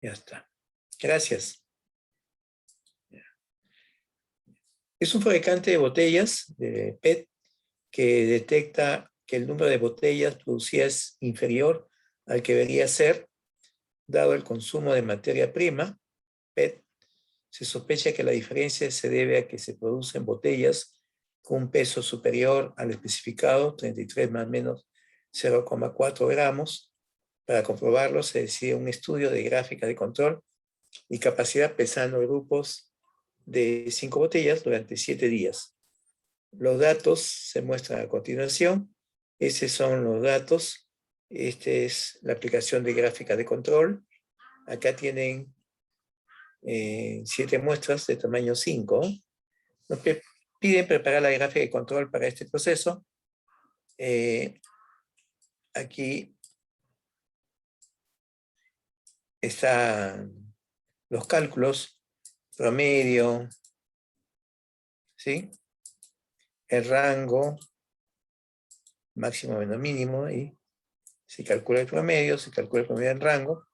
Ya está. Gracias. Es un fabricante de botellas de PET que detecta que el número de botellas producidas es inferior al que debería ser, dado el consumo de materia prima, PET. Se sospecha que la diferencia se debe a que se producen botellas con un peso superior al especificado, 33 más o menos 0,4 gramos. Para comprobarlo, se decide un estudio de gráfica de control y capacidad pesando grupos de 5 botellas durante 7 días. Los datos se muestran a continuación. Esos son los datos. Esta es la aplicación de gráfica de control. Acá tienen 7 muestras de tamaño 5. Nos piden preparar la gráfica de control para este proceso. Aquí están los cálculos, promedio, ¿sí? El rango, máximo menos mínimo, y se calcula el promedio del rango,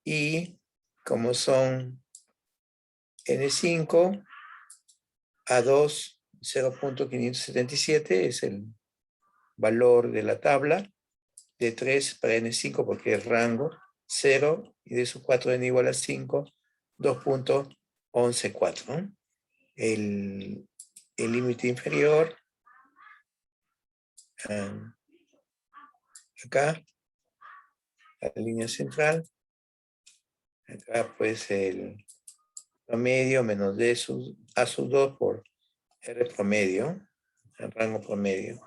y como son N5, A2, 0.577 es el valor de la tabla, de 3 para N5 porque es rango, 0, y de esos 4 N igual a 5, 2.114, ¿no? El límite inferior, acá, la línea central, acá pues el promedio menos D A sub 2 por R promedio, el rango promedio.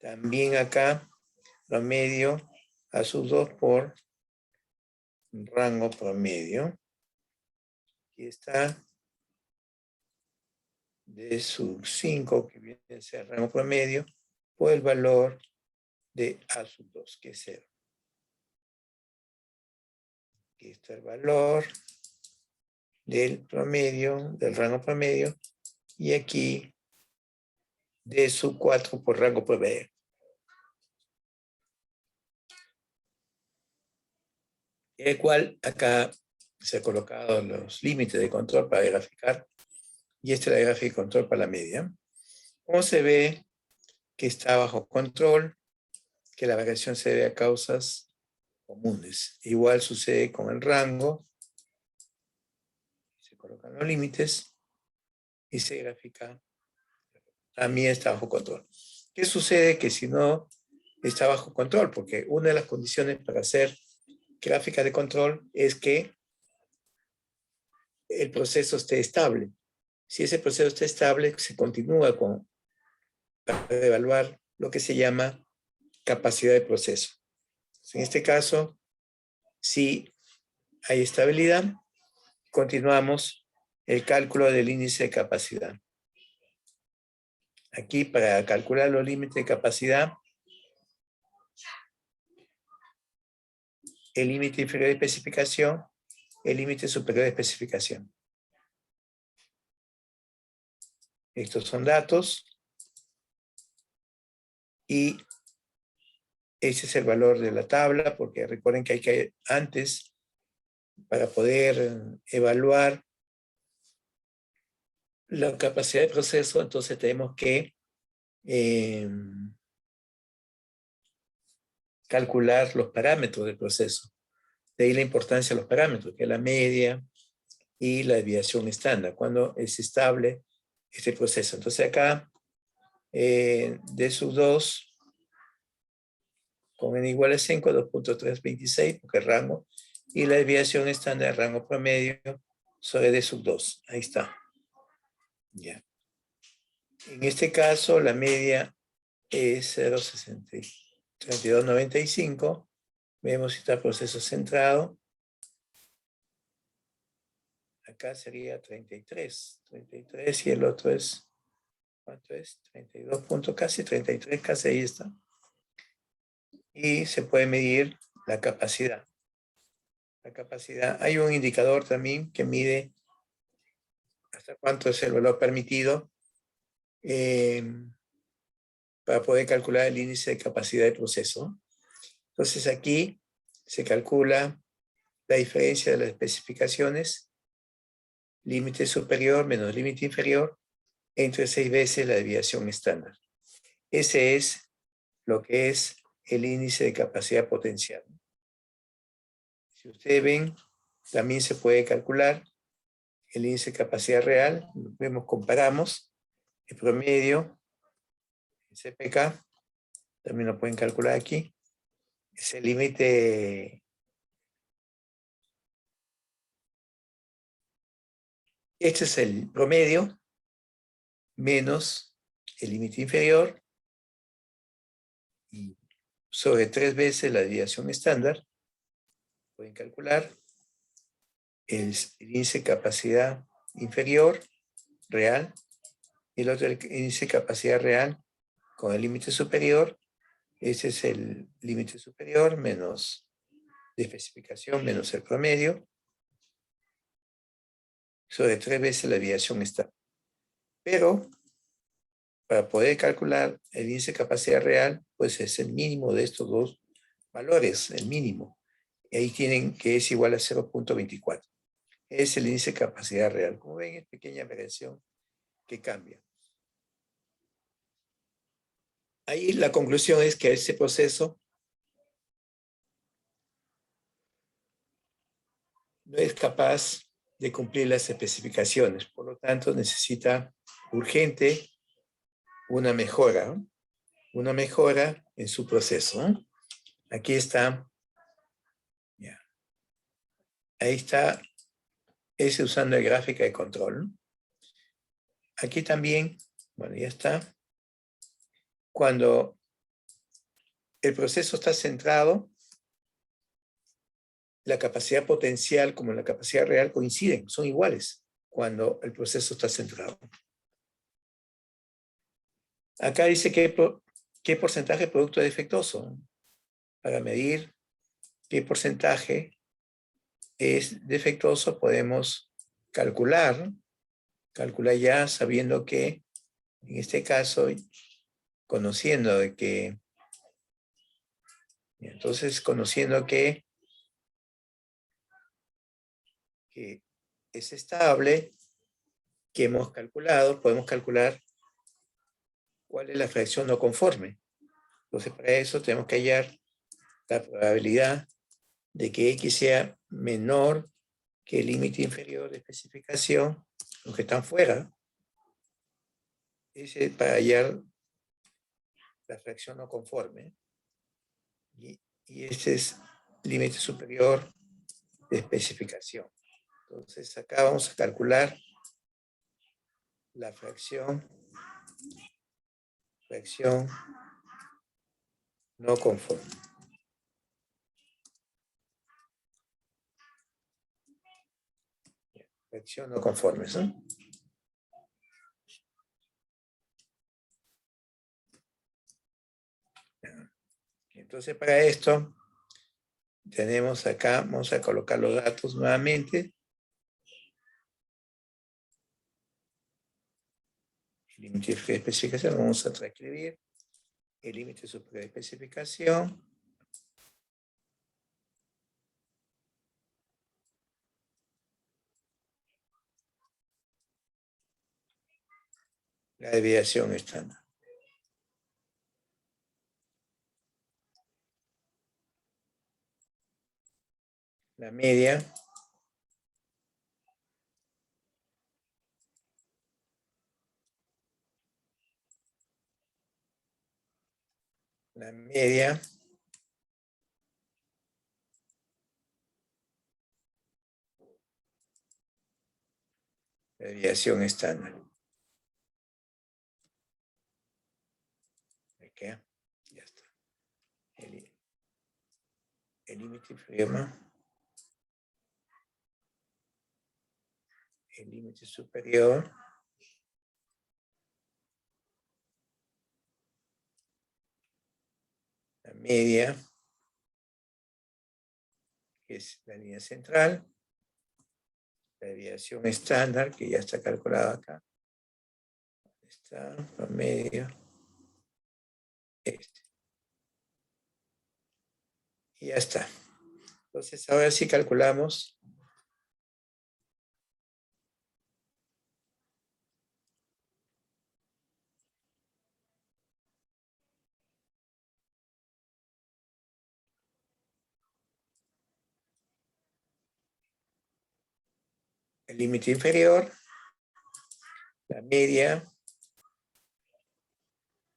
También acá, promedio A sub 2 por rango promedio. Aquí está D sub 5, que viene a ser rango promedio, por el valor de A sub 2, que es 0. Aquí está el valor del promedio, del rango promedio, y aquí D sub 4 por rango promedio. El cual acá se ha colocado los límites de control para graficar, y esta es la gráfica de control para la media. Como se ve que está bajo control, que la variación se debe a causas comunes. Igual sucede con el rango, se colocan los límites y se grafica, también está bajo control. ¿Qué sucede? Que si no está bajo control, porque una de las condiciones para hacer gráfica de control es que el proceso esté estable. Si ese proceso está estable, se continúa para evaluar lo que se llama capacidad de proceso. En este caso, si hay estabilidad, continuamos el cálculo del índice de capacidad. Aquí, para calcular los límites de capacidad, el límite inferior de especificación, el límite superior de especificación. Estos son datos y ese es el valor de la tabla, porque recuerden que hay que antes, para poder evaluar la capacidad de proceso, entonces tenemos que calcular los parámetros del proceso. De ahí la importancia de los parámetros, que es la media y la desviación estándar, cuando es estable este proceso. Entonces acá, D sub 2 con n igual a 5, 2.326, porque es rango, y la desviación estándar, rango promedio, sobre D sub 2. Ahí está. Ya. En este caso, la media es 0.3295. Vemos si está el proceso centrado. Acá sería 33 y el otro es, ¿cuánto es? 32 puntos, casi 33, casi ahí está. Y se puede medir la capacidad. La capacidad, hay un indicador también que mide hasta cuánto es el valor permitido para poder calcular el índice de capacidad de proceso. Entonces aquí se calcula la diferencia de las especificaciones, límite superior menos límite inferior, entre 6 veces la desviación estándar. Ese es lo que es el índice de capacidad potencial. Si ustedes ven, también se puede calcular el índice de capacidad real. Vemos, comparamos el promedio, el CPK, también lo pueden calcular aquí. Es el límite. Este es el promedio menos el límite inferior y sobre 3 veces la desviación estándar. Pueden calcular el índice de capacidad inferior real y el otro el índice de capacidad real con el límite superior. Ese es el límite superior menos de especificación menos el promedio sobre 3 veces la desviación estándar. Pero para poder calcular el índice de capacidad real, pues es el mínimo de estos dos valores, el mínimo. Y ahí tienen que es igual a 0.24. Es el índice de capacidad real. Como ven, es pequeña variación que cambia. Ahí la conclusión es que ese proceso no es capaz de cumplir las especificaciones. Por lo tanto, necesita urgente una mejora, ¿no? Una mejora en su proceso, ¿no? Aquí está. Ya. Ahí está ese usando el gráfica de control, ¿no? Aquí también, bueno, ya está. Cuando el proceso está centrado, la capacidad potencial como la capacidad real coinciden, son iguales cuando el proceso está centrado. Acá dice qué porcentaje de producto es defectuoso. Para medir qué porcentaje es defectuoso podemos calcular ya sabiendo que, en este caso, conociendo de que, entonces conociendo que es estable, que hemos calculado, podemos calcular cuál es la fracción no conforme. Entonces, para eso tenemos que hallar la probabilidad de que X sea menor que el límite inferior de especificación, los que están fuera. Ese es para hallar la fracción no conforme. Y este es límite superior de especificación. Entonces, acá vamos a calcular la fracción no conforme. Fracción no conforme, ¿no? Entonces, para esto, tenemos acá, vamos a colocar los datos nuevamente. El límite de especificación, vamos a transcribir. El límite superior de especificación. La desviación estándar. La media. La media. La desviación estándar. ¿Ok? Ya está. El límite inferior. El límite superior. La media, que es la línea central. La desviación estándar, que ya está calculada acá. Está la media. Este. Y ya está. Entonces, ahora sí calculamos el límite inferior, la media,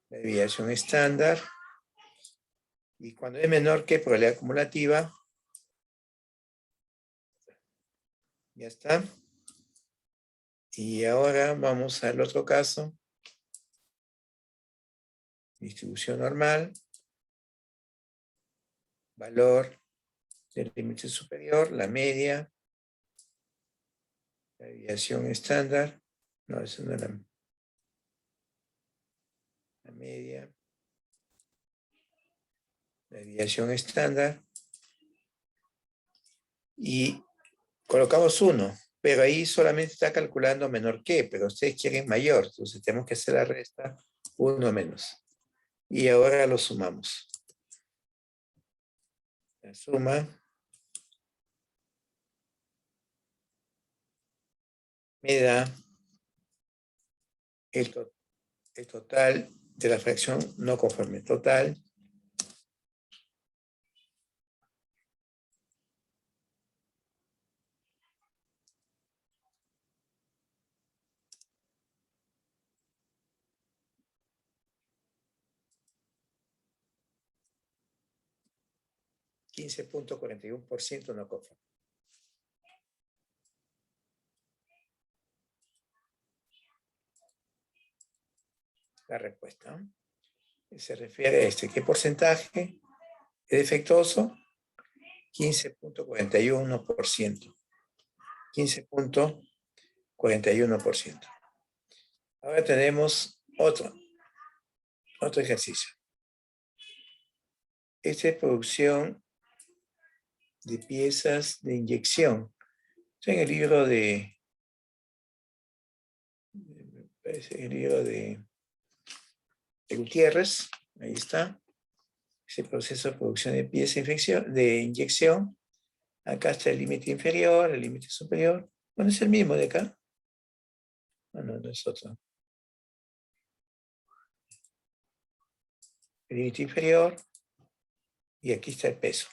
la desviación estándar, y cuando es menor que probabilidad acumulativa, ya está. Y ahora vamos al otro caso. Distribución normal, valor del límite superior, la media, la desviación estándar, no, eso no es la media, la desviación estándar, y colocamos 1, pero ahí solamente está calculando menor que, pero ustedes quieren mayor, entonces tenemos que hacer la resta 1 menos. Y ahora lo sumamos. La suma me da el total de la fracción no conforme. Total 15.41% no conforme. La respuesta se refiere a este. ¿Qué porcentaje es defectuoso? 15.41%. 15.41%. Ahora tenemos otro ejercicio. Esta es producción de piezas de inyección. En el libro de Gutiérrez, ahí está, ese proceso de producción de piezas de inyección. Acá está el límite inferior, el límite superior. Bueno, es el mismo de acá. No es otro. El límite inferior, y aquí está el peso.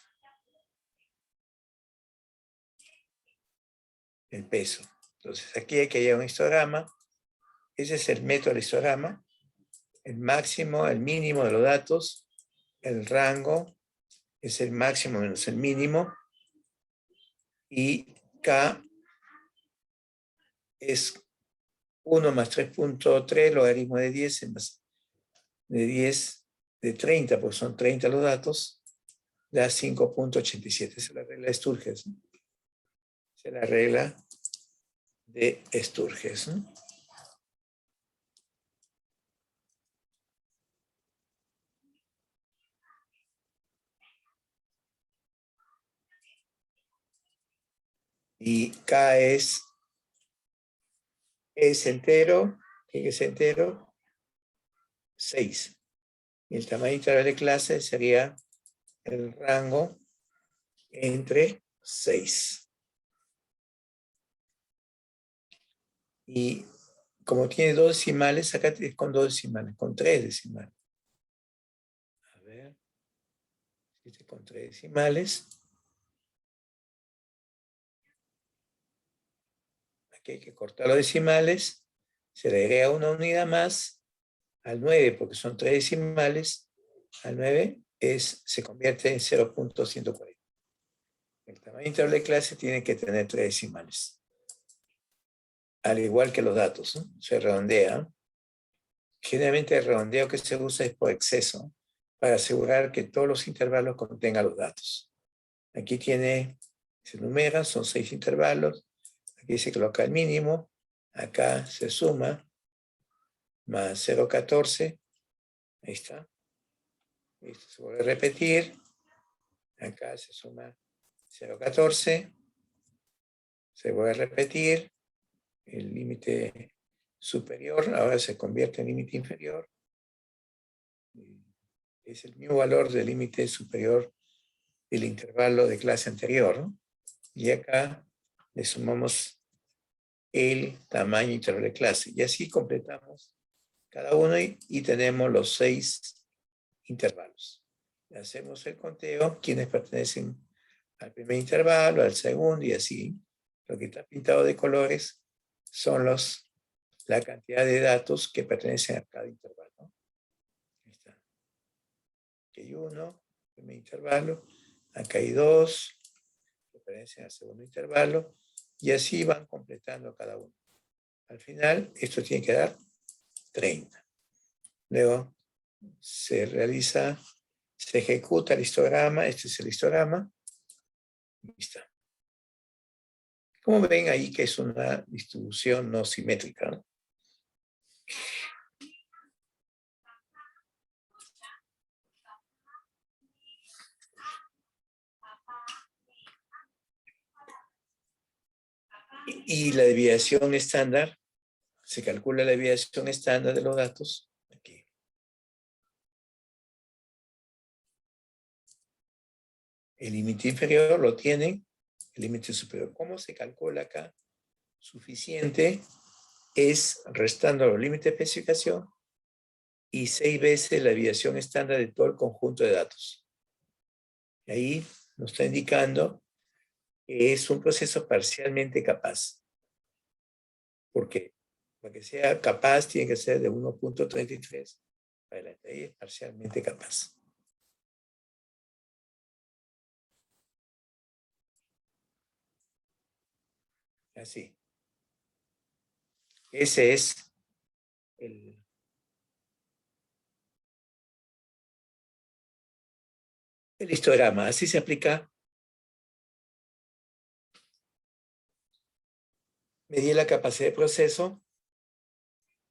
El peso. Entonces aquí hay que hallar un histograma. Ese es el método del histograma. El máximo, el mínimo de los datos. El rango es el máximo menos el mínimo. Y K es 1 más 3.3 logaritmo de 10 más de 10 de 30, porque son 30 los datos, da 5.87. Esa es la regla de Sturges. Esa es la regla de Sturges. Y K es entero, ¿qué es entero? 6. Y el tamaño integral de clase sería el rango entre 6. Y como tiene 2 decimales, acá es con 2 decimales, con 3 decimales. A ver, este con 3 decimales. Aquí hay que cortar los decimales. Se le agrega una unidad más al 9, porque son 3 decimales. Al 9 se convierte en 0.140. El tamaño integral de clase tiene que tener 3 decimales. Al igual que los datos, ¿no? Se redondea. Generalmente el redondeo que se usa es por exceso, para asegurar que todos los intervalos contengan los datos. Aquí se numera, son 6 intervalos. Aquí se coloca el mínimo. Acá se suma, más 0.14. Ahí está. Esto se vuelve a repetir. Acá se suma 0.14. Se vuelve a repetir. El límite superior ahora se convierte en límite inferior. Es el mismo valor del límite superior del intervalo de clase anterior, ¿no? Y acá le sumamos el tamaño intervalo de clase. Y así completamos cada uno y tenemos los 6 intervalos. Hacemos el conteo, quienes pertenecen al primer intervalo, al segundo y así. Lo que está pintado de colores son la cantidad de datos que pertenecen a cada intervalo. Ahí está. Aquí hay uno, primer intervalo. Acá hay 2, que pertenecen al segundo intervalo. Y así van completando cada uno. Al final, esto tiene que dar 30. Luego se ejecuta el histograma. Este es el histograma. Ahí está. Como ven ahí que es una distribución no simétrica, ¿no? Y la desviación estándar, se calcula la desviación estándar de los datos aquí. El límite inferior lo tienen, el límite superior. ¿Cómo se calcula acá? Suficiente es restando los límites de especificación y 6 veces la desviación estándar de todo el conjunto de datos. Y ahí nos está indicando que es un proceso parcialmente capaz. ¿Por qué? Para que sea capaz tiene que ser de 1.33 para adelante. Ahí es parcialmente capaz. Así. Ese es el histograma. Así se aplica. Medir la capacidad de proceso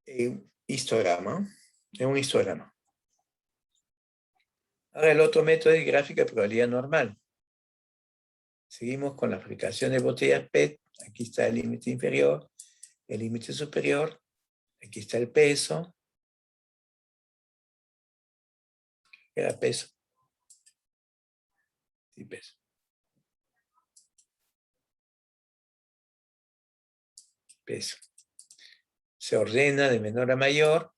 en histograma. En un histograma. Ahora el otro método es gráfica de probabilidad normal. Seguimos con la aplicación de botellas PET. Aquí está el límite inferior, el límite superior. Aquí está el peso. Era peso. Sí, peso. Peso. Se ordena de menor a mayor.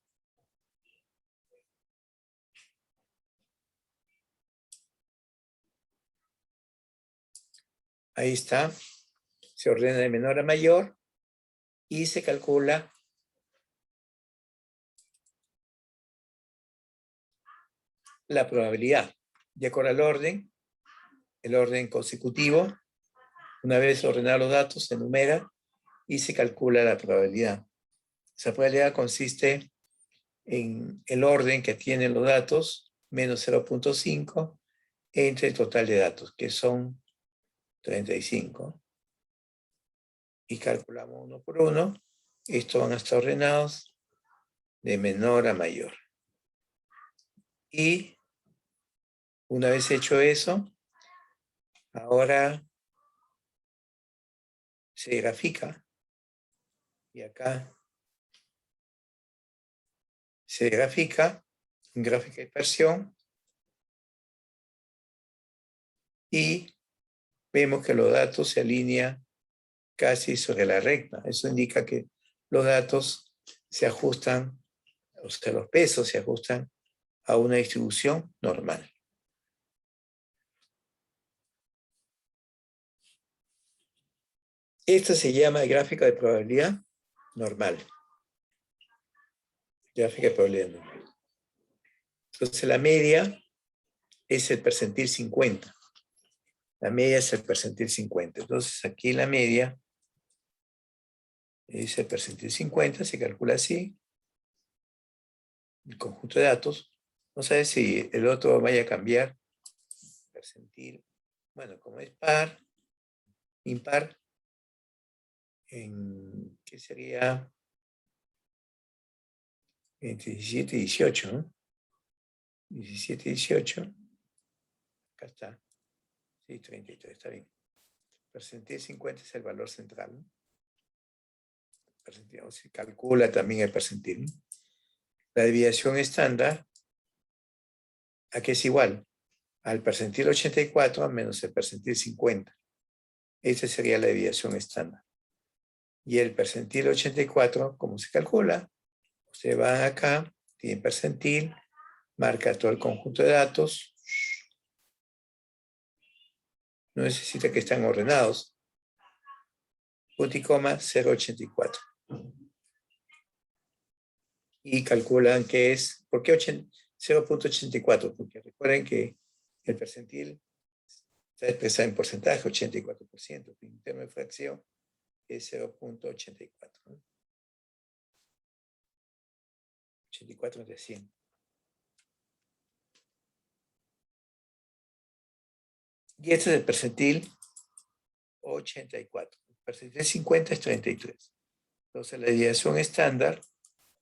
Ahí está. Se ordena de menor a mayor y se calcula la probabilidad. De acuerdo al orden, el orden consecutivo, una vez ordenados los datos, se enumera y se calcula la probabilidad. Esa probabilidad consiste en el orden que tienen los datos, menos 0.5, entre el total de datos, que son 35. Y calculamos uno por uno. Estos van a estar ordenados de menor a mayor. Y una vez hecho eso, ahora se grafica. Y acá se grafica en gráfica de dispersión y vemos que los datos se alinean casi sobre la recta. Eso indica que los datos se ajustan, o sea, los pesos se ajustan a una distribución normal. Esta se llama gráfica de probabilidad normal. Gráfica de probabilidad normal. Entonces la media es el percentil 50. La media es el percentil 50. Entonces aquí la media es el percentil 50, se calcula así. El conjunto de datos. No sé si el otro vaya a cambiar. Percentil. Bueno, como es par, impar, ¿qué sería? Entre 17 y 18, ¿no? 17 y 18. Acá está. Sí, 33, está bien. Percentil 50 es el valor central, ¿no? Percentil, se calcula también el percentil, ¿no? La desviación estándar ¿A qué es igual? Al percentil 84 menos el percentil 50. Esa sería la desviación estándar. Y el percentil 84, ¿cómo se calcula? Usted va acá, tiene percentil, marca todo el conjunto de datos. No necesita que estén ordenados. Punto y coma 0.84. Y calculan que es, ¿por qué 0.84? Porque recuerden que el percentil está expresado en porcentaje, 84%. En términos de fracción es 0.84. ¿no? 84 de 100. Y este es el percentil 84. El percentil 50 es 33. Entonces la desviación estándar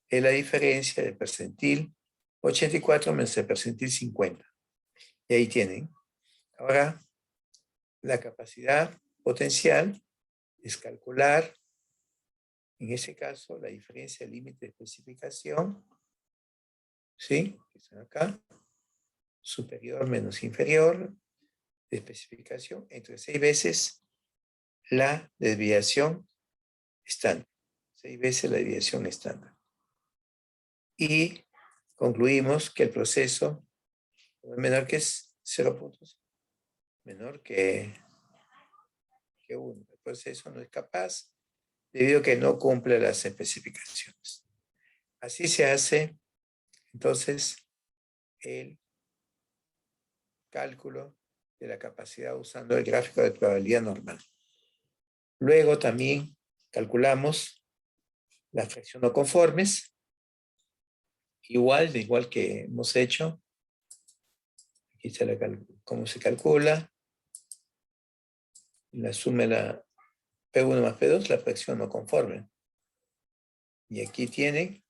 es la diferencia del percentil 84 menos el percentil 50. Y ahí tienen. Ahora, la capacidad potencial es calcular, en ese caso, la diferencia del límite de especificación, ¿sí? Que están acá, superior menos inferior de especificación, entre 6 veces la desviación estándar. 6 veces la desviación estándar. Y concluimos que el proceso es menor que 0 puntos, menor que 1. El proceso no es capaz debido a que no cumple las especificaciones. Así se hace, entonces, el cálculo de la capacidad usando el gráfico de probabilidad normal. Luego también calculamos la fracción no conformes, igual que hemos hecho. Aquí está cómo se calcula. La suma de la P1 más P2, la fracción no conforme. Y aquí tienen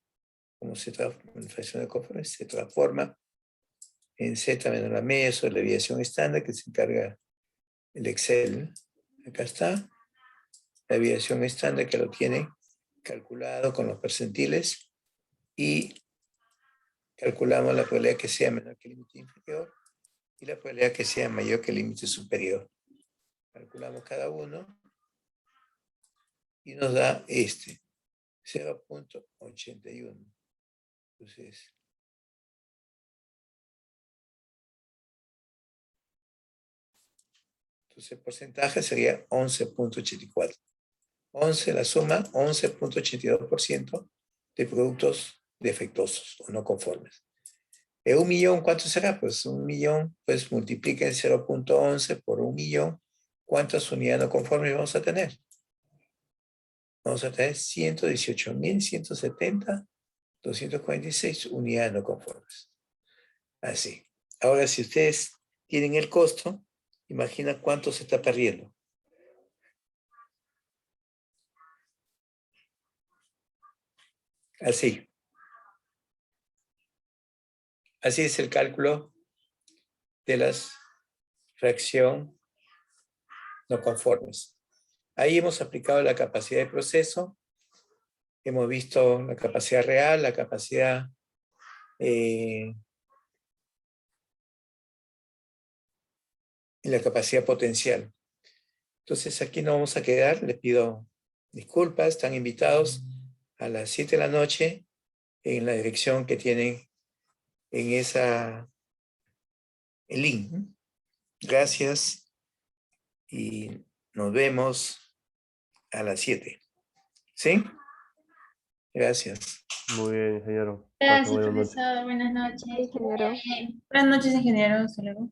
cómo se transforma la fracción no conforme, se transforma en Z menos la media sobre la desviación estándar que se encarga el Excel. Acá está la desviación estándar que lo tiene calculado con los percentiles y calculamos la probabilidad que sea menor que el límite inferior y la probabilidad que sea mayor que el límite superior. Calculamos cada uno y nos da 0.81. Entonces el porcentaje sería 11.84. 11, la suma, 11.82% de productos defectuosos o no conformes. De 1 millón, ¿cuánto será? Pues 1 millón, pues multipliquen 0.11 por 1 millón. ¿Cuántas unidades no conformes vamos a tener? Vamos a tener 118.170.246 unidades no conformes. Así. Ahora, si ustedes tienen el costo, imagina cuánto se está perdiendo. Así. Así es el cálculo de las fracción no conformes. Ahí hemos aplicado la capacidad de proceso, hemos visto la capacidad real, la capacidad y la capacidad potencial. Entonces aquí nos vamos a quedar, les pido disculpas, están invitados a las 7 de la noche en la dirección que tienen en el link. Gracias y nos vemos a las 7. ¿Sí? Gracias. Muy bien, ingeniero. Pase Gracias, buenas noches. profesor. Buenas noches. Ingeniero. Buenas noches, ingeniero. Hasta luego.